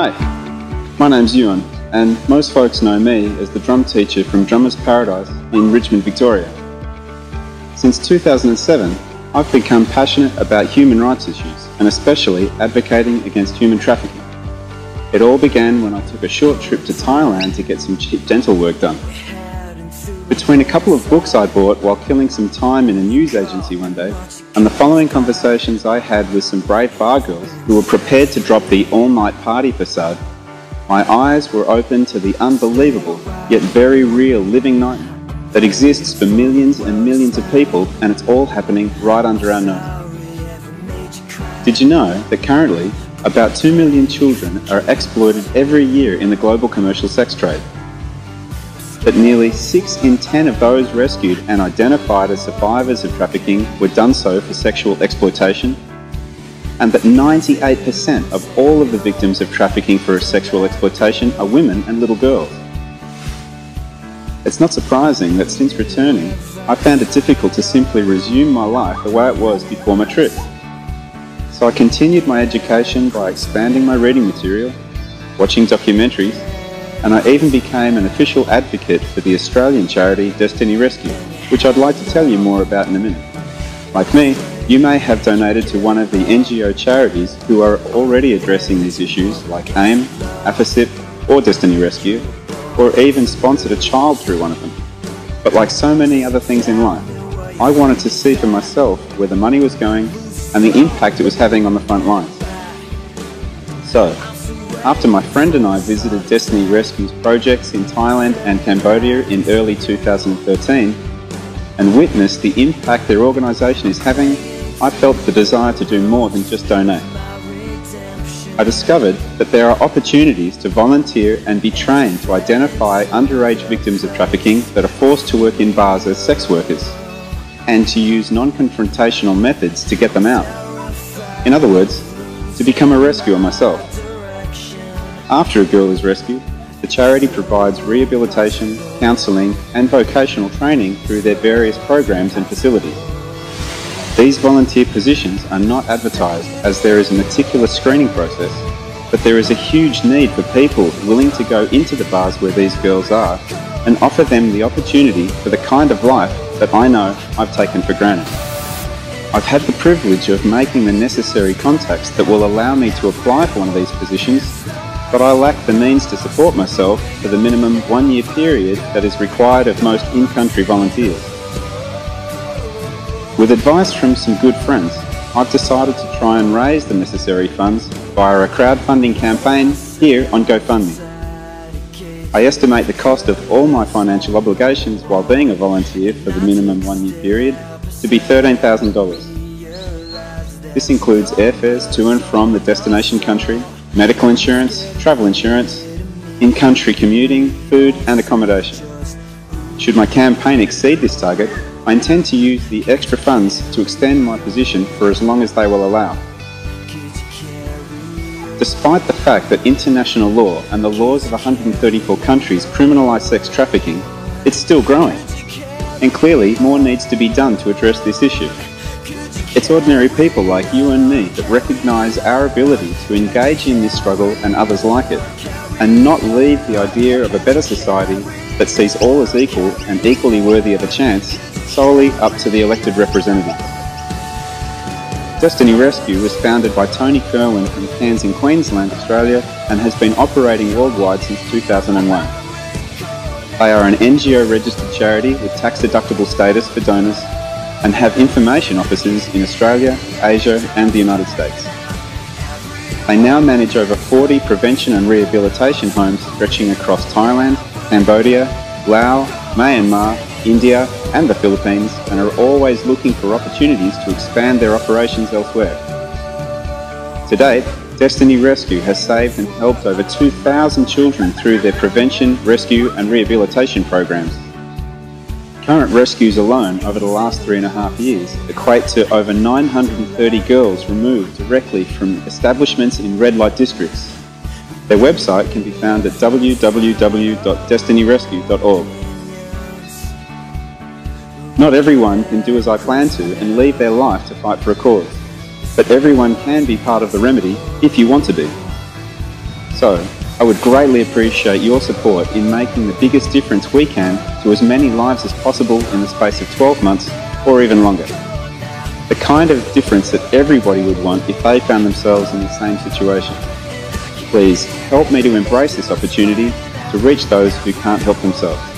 Hi, my name's Ewan, and most folks know me as the drum teacher from Drummers Paradise in Richmond, Victoria. Since 2007, I've become passionate about human rights issues, and especially advocating against human trafficking. It all began when I took a short trip to Thailand to get some cheap dental work done. Between a couple of books I bought while killing some time in a news agency one day, and the following conversations I had with some brave bar girls who were prepared to drop the all-night party facade, my eyes were open to the unbelievable, yet very real living nightmare that exists for millions and millions of people, and it's all happening right under our nose. Did you know that currently about 2 million children are exploited every year in the global commercial sex trade? That nearly 6 in 10 of those rescued and identified as survivors of trafficking were done so for sexual exploitation, and that 98% of all of the victims of trafficking for sexual exploitation are women and little girls. It's not surprising that since returning, I found it difficult to simply resume my life the way it was before my trip. So I continued my education by expanding my reading material, watching documentaries, and I even became an official advocate for the Australian charity Destiny Rescue, which I'd like to tell you more about in a minute. Like me, you may have donated to one of the NGO charities who are already addressing these issues like AIM, AFASIP or Destiny Rescue, or even sponsored a child through one of them. But like so many other things in life, I wanted to see for myself where the money was going and the impact it was having on the front lines. So, after my friend and I visited Destiny Rescue's projects in Thailand and Cambodia in early 2013 and witnessed the impact their organisation is having, I felt the desire to do more than just donate. I discovered that there are opportunities to volunteer and be trained to identify underage victims of trafficking that are forced to work in bars as sex workers, and to use non-confrontational methods to get them out. In other words, to become a rescuer myself. After a girl is rescued, the charity provides rehabilitation, counselling and vocational training through their various programs and facilities. These volunteer positions are not advertised as there is a meticulous screening process, but there is a huge need for people willing to go into the bars where these girls are and offer them the opportunity for the kind of life that I know I've taken for granted. I've had the privilege of making the necessary contacts that will allow me to apply for one of these positions, but I lack the means to support myself for the minimum 1-year period that is required of most in-country volunteers. With advice from some good friends, I've decided to try and raise the necessary funds via a crowdfunding campaign here on GoFundMe. I estimate the cost of all my financial obligations while being a volunteer for the minimum 1-year period to be $13,000. This includes airfares to and from the destination country, medical insurance, travel insurance, in-country commuting, food and accommodation. Should my campaign exceed this target, I intend to use the extra funds to extend my position for as long as they will allow. Despite the fact that international law and the laws of 134 countries criminalise sex trafficking, it's still growing. And clearly more needs to be done to address this issue. It's ordinary people like you and me that recognise our ability to engage in this struggle and others like it, and not leave the idea of a better society that sees all as equal and equally worthy of a chance solely up to the elected representatives. Destiny Rescue was founded by Tony Kerwin from Cairns in Queensland, Australia, and has been operating worldwide since 2001. They are an NGO registered charity with tax-deductible status for donors and have information offices in Australia, Asia and the United States. They now manage over 40 prevention and rehabilitation homes stretching across Thailand, Cambodia, Laos, Myanmar, India and the Philippines, and are always looking for opportunities to expand their operations elsewhere. To date, Destiny Rescue has saved and helped over 2,000 children through their prevention, rescue and rehabilitation programs. Current rescues alone over the last 3.5 years equate to over 930 girls removed directly from establishments in red light districts. Their website can be found at www.destinyrescue.org. Not everyone can do as I plan to and leave their life to fight for a cause, but everyone can be part of the remedy if you want to be. So, I would greatly appreciate your support in making the biggest difference we can to as many lives as possible in the space of 12 months or even longer. The kind of difference that everybody would want if they found themselves in the same situation. Please help me to embrace this opportunity to reach those who can't help themselves.